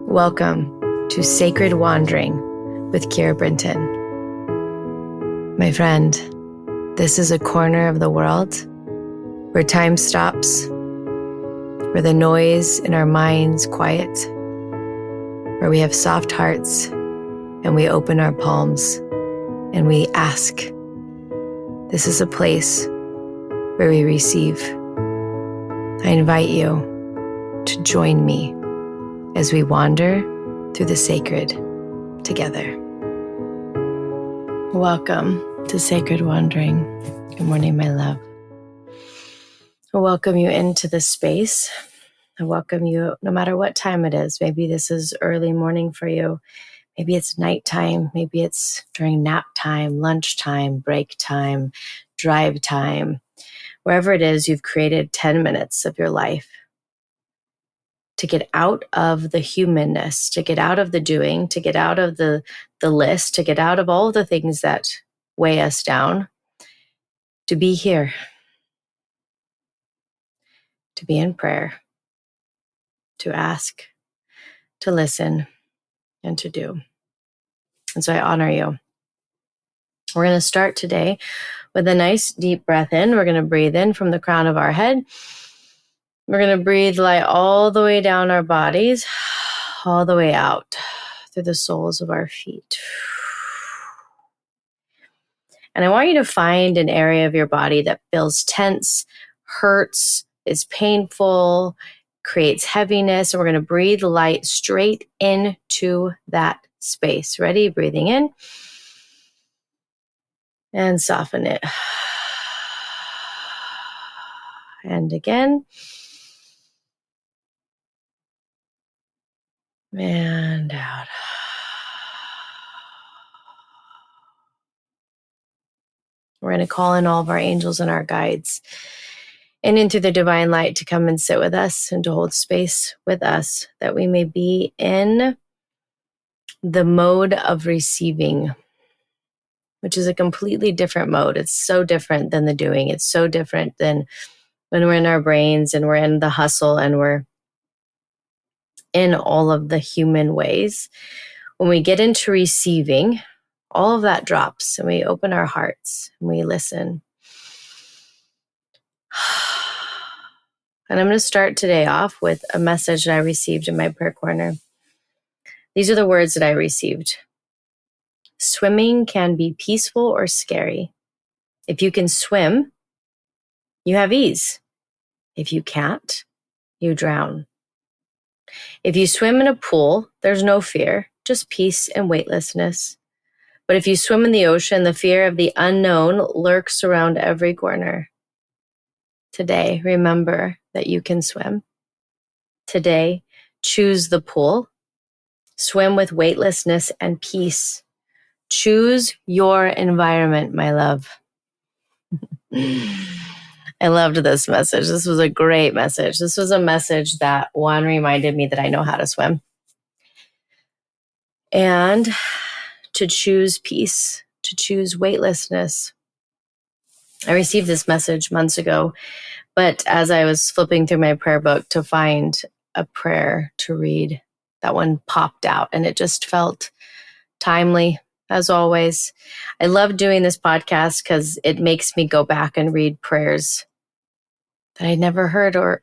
Welcome to Sacred Wandering with Keira Brinton. My friend, this is a corner of the world where time stops, where the noise in our minds quiet, where we have soft hearts and we open our palms and we ask. This is a place where we receive. I invite you to join me as we wander through the sacred together. Welcome to Sacred Wandering. Good morning, my love. I welcome you into this space. I welcome you no matter what time it is. Maybe this is early morning for you. Maybe it's nighttime. Maybe it's during nap time, lunchtime, break time, drive time. Wherever it is, you've created 10 minutes of your life to get out of the humanness, to get out of the doing, to get out of the list, to get out of all the things that weigh us down, to be here, to be in prayer, to ask, to listen, and to do. And so I honor you. We're going to start today with a nice deep breath in. We're going to breathe in from the crown of our head. We're going to breathe light all the way down our bodies, all the way out through the soles of our feet. And I want you to find an area of your body that feels tense, hurts, is painful, creates heaviness. And we're going to breathe light straight into that space. Ready? Breathing in and soften it. And again. And out. We're going to call in all of our angels and our guides and into the divine light to come and sit with us and to hold space with us, that we may be in the mode of receiving, which is a completely different mode. It's so different than the doing. It's so different than when we're in our brains and we're in the hustle and we're in all of the human ways. When we get into receiving, all of that drops and we open our hearts and we listen. And I'm going to start today off with a message that I received in my prayer corner. These are the words that I received. Swimming can be peaceful or scary. If you can swim, you have ease. If you can't, you drown. If you swim in a pool, there's no fear, just peace and weightlessness. But if you swim in the ocean, the fear of the unknown lurks around every corner. Today, remember that you can swim. Today, choose the pool. Swim with weightlessness and peace. Choose your environment, my love. I loved this message. This was a great message. This was a message that, one, reminded me that I know how to swim. And to choose peace, to choose weightlessness. I received this message months ago, but as I was flipping through my prayer book to find a prayer to read, that one popped out and it just felt timely, as always. I love doing this podcast because it makes me go back and read prayers that I never heard or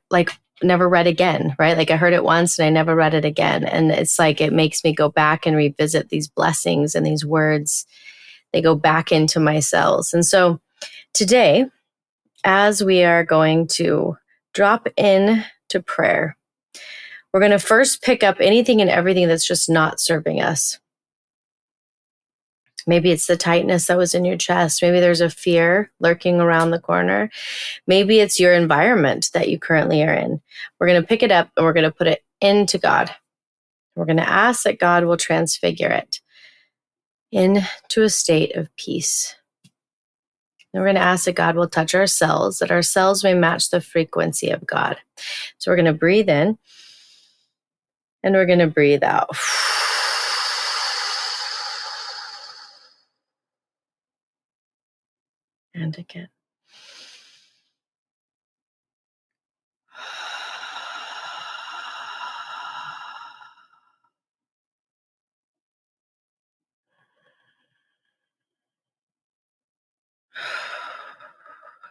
never read again, right? Like I heard it once and I never read it again. And it's like it makes me go back and revisit these blessings and these words. They go back into my cells. And so today, as we are going to drop in to prayer, we're going to first pick up anything and everything that's just not serving us. Maybe it's the tightness that was in your chest. Maybe there's a fear lurking around the corner. Maybe it's your environment that you currently are in. We're going to pick it up and we're going to put it into God. We're going to ask that God will transfigure it into a state of peace. And we're going to ask that God will touch our cells, that our cells may match the frequency of God. So we're going to breathe in and we're going to breathe out. And again.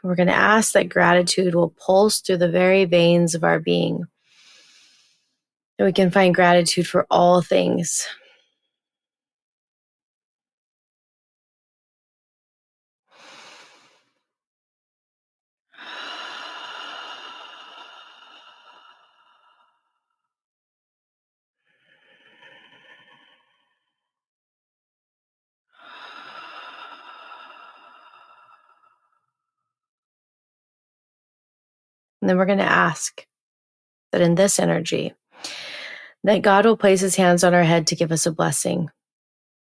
We're going to ask that gratitude will pulse through the very veins of our being. That we can find gratitude for all things. And then we're going to ask that in this energy, that God will place his hands on our head to give us a blessing.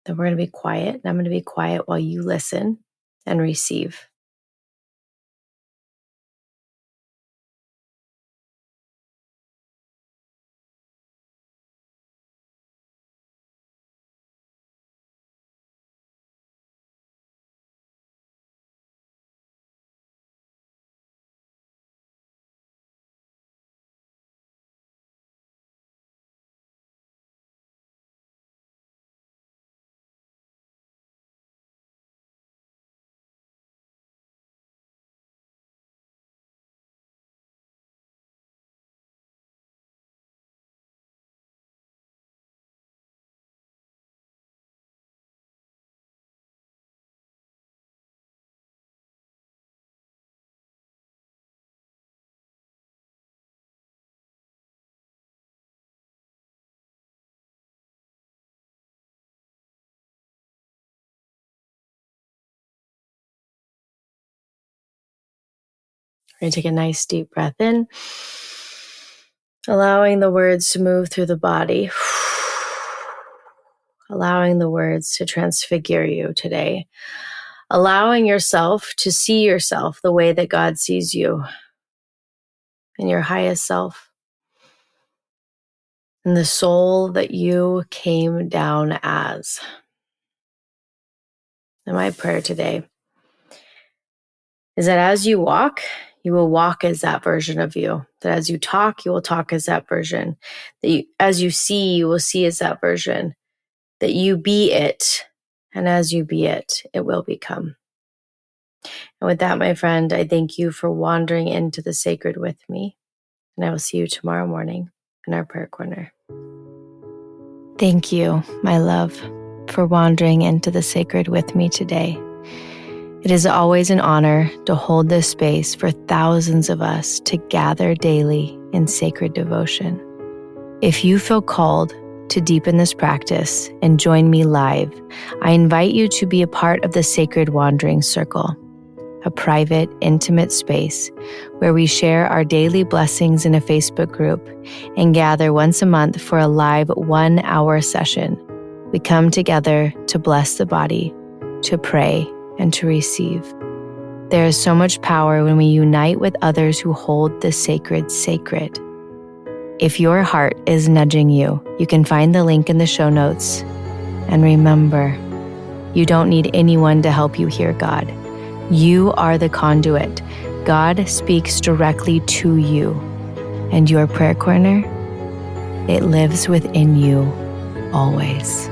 That we're going to be quiet, and I'm going to be quiet while you listen and receive. We're going to take a nice deep breath in, allowing the words to move through the body, allowing the words to transfigure you today, allowing yourself to see yourself the way that God sees you, in your highest self, and the soul that you came down as. And my prayer today is that as you walk, you will walk as that version of you. That as you talk, you will talk as that version. That as you see, you will see as that version. That you be it. And as you be it, it will become. And with that, my friend, I thank you for wandering into the sacred with me. And I will see you tomorrow morning in our prayer corner. Thank you, my love, for wandering into the sacred with me today. It is always an honor to hold this space for thousands of us to gather daily in sacred devotion. If you feel called to deepen this practice and join me live, I invite you to be a part of the Sacred Wandering Circle, a private, intimate space where we share our daily blessings in a Facebook group and gather once a month for a live 1-hour session. We come together to bless the body, to pray, and to receive. There is so much power when we unite with others who hold the sacred sacred. If your heart is nudging you, you can find the link in the show notes. And remember, you don't need anyone to help you hear God. You are the conduit. God speaks directly to you. And your prayer corner, it lives within you always.